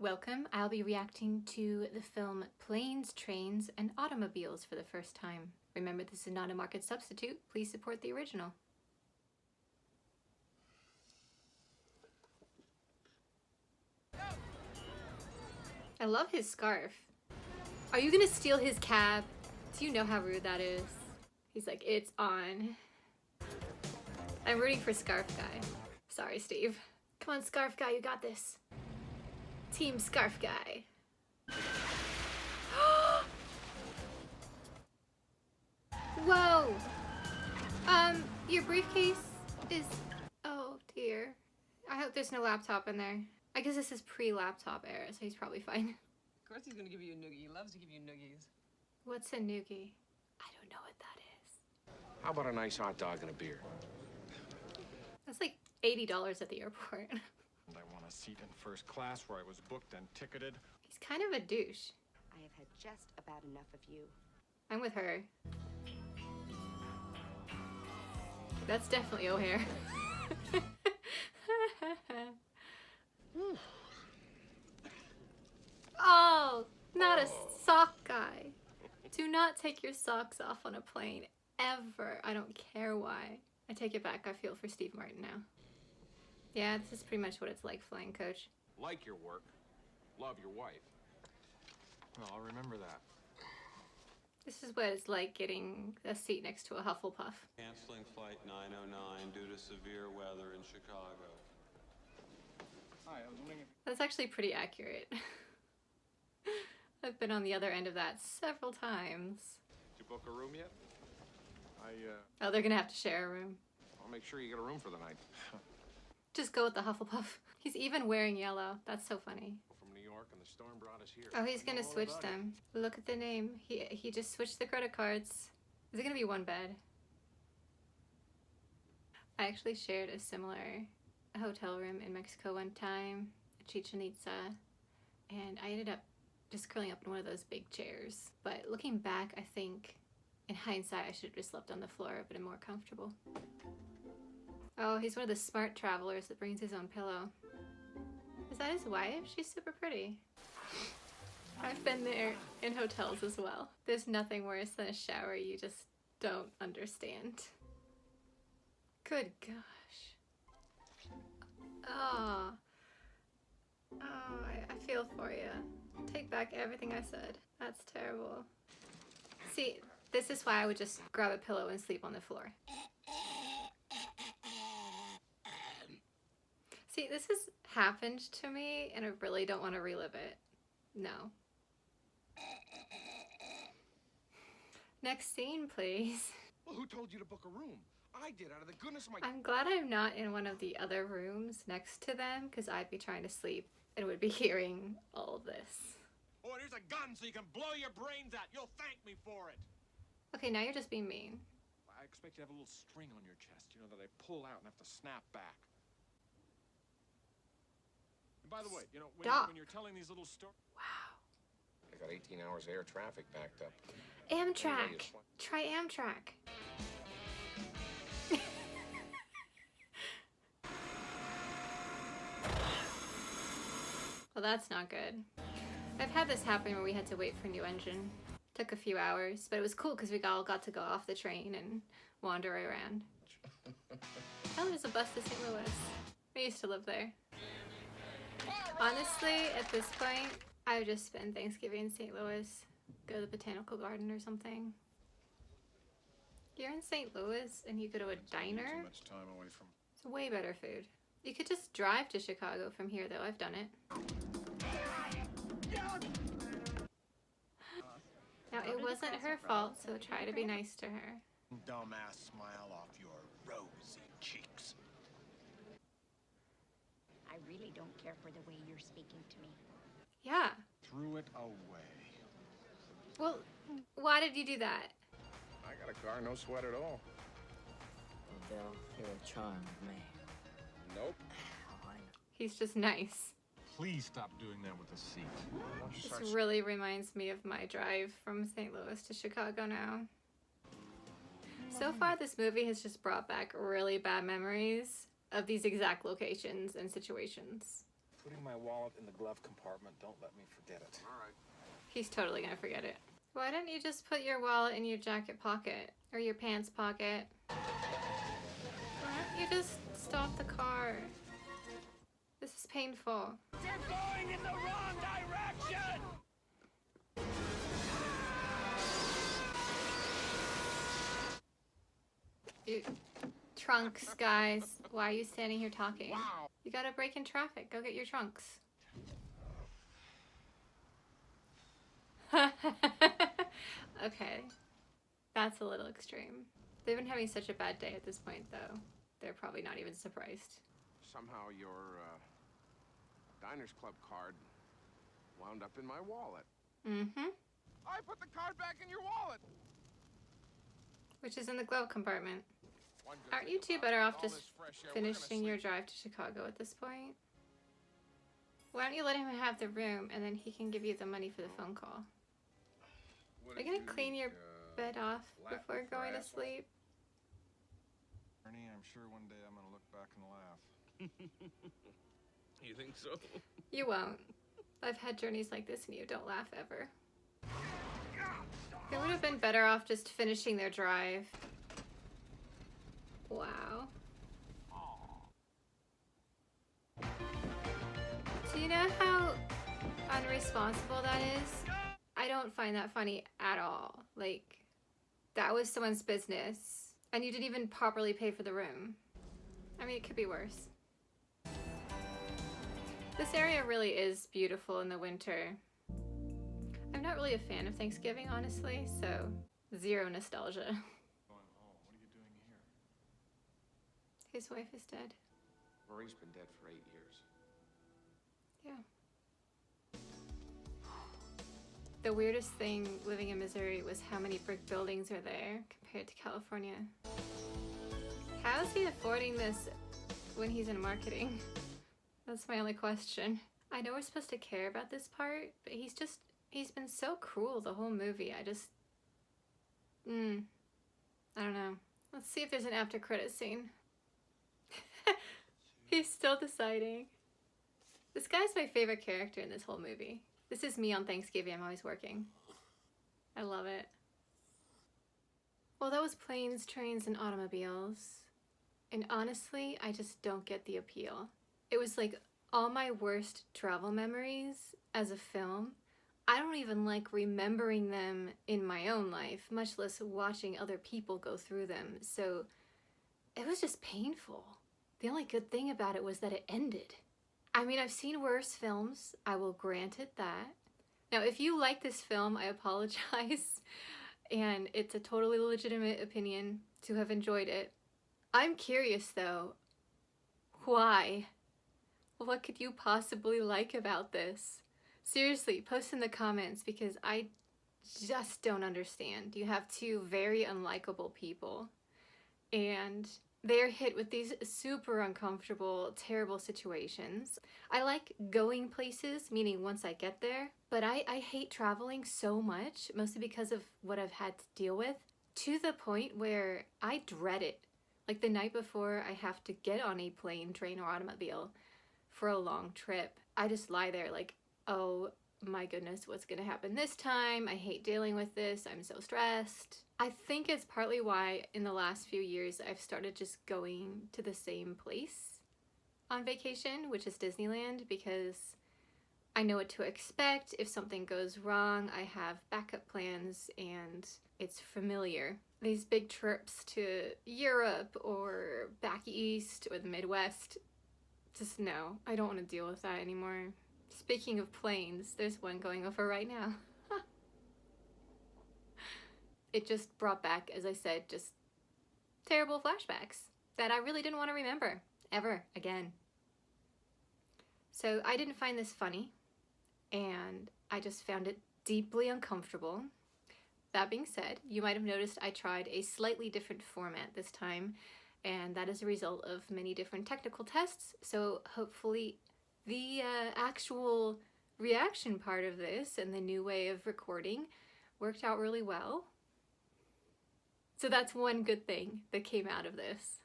Welcome. I'll be reacting to the film Planes, Trains, and Automobiles for the first time. Remember, this is not a market substitute. Please support the original. I love his scarf. Are you gonna steal his cab? Do you know how rude that is? He's like, it's on. I'm rooting for Scarf Guy. Sorry, Steve. Come on, Scarf Guy, you got this. Team Scarf Guy. Whoa! Your briefcase is... Oh, dear. I hope there's no laptop in there. I guess this is pre-laptop era, so he's probably fine. Of course he's gonna give you a noogie. He loves to give you noogies. What's a noogie? I don't know what that is. How about a nice hot dog and a beer? That's like $80 at the airport. And I want a seat in first class where I was booked and ticketed. He's kind of a douche. I have had just about enough of you. I'm with her. That's definitely O'Hare. Oh, not a sock guy. Do not take your socks off on a plane, ever. I don't care why. I take it back. I feel for Steve Martin now. Yeah, this is pretty much what it's like flying coach. Like your work, love your wife. Well, I'll remember that. This is what it's like getting a seat next to a Hufflepuff. Canceling flight 909 due to severe weather in Chicago. Hi, I was wondering if... That's actually pretty accurate. I've been on the other end of that several times. Did you book a room yet? Oh, they're gonna have to share a room. I'll make sure you get a room for the night. Just go with the Hufflepuff. He's even wearing yellow. That's so funny. From New York, and the storm brought us here. Oh, he's gonna I know all switch about them. Look at the name. He just switched the credit cards. Is it gonna be one bed? I actually shared a similar hotel room in Mexico one time, Chichen Itza, and I ended up just curling up in one of those big chairs. But looking back, I think in hindsight I should have just slept on the floor, but I'm more comfortable. Oh, he's one of the smart travelers that brings his own pillow. Is that his wife? She's super pretty. I've been there in hotels as well. There's nothing worse than a shower you just don't understand. Good gosh. Oh. Oh, I feel for you. Take back everything I said. That's terrible. See, this is why I would just grab a pillow and sleep on the floor. See, this has happened to me and I really don't want to relive it. No. Next scene, please. Well, who told you to book a room? I did, out of the goodness of my... I'm glad I'm not in one of the other rooms next to them because I'd be trying to sleep and would be hearing all of this. Oh, and here's a gun so you can blow your brains out. You'll thank me for it. Okay, now you're just being mean. I expect you to have a little string on your chest, you know, that I pull out and have to snap back. And by the way, you know, when you're telling these little stories... Wow. I got 18 hours of air traffic backed up. Amtrak. Try Amtrak. Well, that's not good. I've had this happen where we had to wait for a new engine. Took a few hours, but it was cool because we all got to go off the train and wander around. Oh, there's a bus to St. Louis. I used to live there. Honestly, at this point, I would just spend Thanksgiving in St. Louis. Go to the Botanical Garden or something. You're in St. Louis and you go to a diner? Too much time away from... It's way better food. You could just drive to Chicago from here, though. I've done it. Now, it wasn't her fault, so try to be nice to her. Dumbass smile off your rosy cheeks. I really don't care for the way you're speaking to me. Yeah. Threw it away. Well, why did you do that? I got a car, no sweat at all. Bill, you're a charm with me. Nope. Oh, I know. He's just nice. Please stop doing that with the seat. Why don't you start... This really reminds me of my drive from St. Louis to Chicago now. So far, this movie has just brought back really bad memories of these exact locations and situations. Putting my wallet in the glove compartment. Don't let me forget it. All right. He's totally gonna forget it. Why don't you just put your wallet in your jacket pocket? Or your pants pocket? Why don't you just stop the car? This is painful. You're going in the wrong direction! Trunks, guys. Why are you standing here talking? You gotta break in traffic. Go get your trunks. Okay. That's a little extreme. They've been having such a bad day at this point, though. They're probably not even surprised. Somehow your Diners Club card wound up in my wallet. Mm-hmm. I put the card back in your wallet. Which is in the glove compartment. One good Aren't thing you two about better it, off all just this fresh air, we're gonna finishing your sleep. drive to Chicago at this point? Why don't you let him have the room and then he can give you the money for the phone call? What Are you did gonna clean your bed off Latin before for going to asshole? sleep? Ernie, I'm sure one day I'm gonna look back and laugh. You think so? You won't. I've had journeys like this and you don't laugh ever. They would have been better off just finishing their drive. Wow. Do you know how unresponsible that is? I don't find that funny at all. Like, that was someone's business, and you didn't even properly pay for the room. I mean, it could be worse. This area really is beautiful in the winter. I'm not really a fan of Thanksgiving, honestly, so zero nostalgia. Going home. What are you doing here? His wife is dead. Marie's been dead for 8 years. Yeah. The weirdest thing living in Missouri was how many brick buildings are there compared to California. How is he affording this when he's in marketing? That's my only question. I know we're supposed to care about this part, but he's been so cruel the whole movie. I don't know. Let's see if there's an after credit scene. He's still deciding. This guy's my favorite character in this whole movie. This is me on Thanksgiving. I'm always working. I love it. Well, that was Planes, Trains, and Automobiles. And honestly, I just don't get the appeal. It was like all my worst travel memories as a film. I don't even like remembering them in my own life, much less watching other people go through them. So it was just painful. The only good thing about it was that it ended. I mean, I've seen worse films. I will grant it that. Now, if you like this film, I apologize. And it's a totally legitimate opinion to have enjoyed it. I'm curious, though. Why? What could you possibly like about this? Seriously, post in the comments because I just don't understand. You have two very unlikable people. And they're hit with these super uncomfortable, terrible situations. I like going places, meaning once I get there, but I hate traveling so much, mostly because of what I've had to deal with, to the point where I dread it. Like the night before I have to get on a plane, train, or automobile for a long trip, I just lie there like, oh my goodness, what's gonna happen this time? I hate dealing with this, I'm so stressed. I think it's partly why in the last few years I've started just going to the same place on vacation, which is Disneyland, because I know what to expect. If something goes wrong, I have backup plans and it's familiar. These big trips to Europe or back east or the Midwest, just no, I don't want to deal with that anymore. Speaking of planes, there's one going over right now. It just brought back, as I said, just terrible flashbacks that I really didn't want to remember ever again. So I didn't find this funny, and I just found it deeply uncomfortable. That being said, you might have noticed I tried a slightly different format this time, and that is a result of many different technical tests, so hopefully the actual reaction part of this and the new way of recording worked out really well. So that's one good thing that came out of this.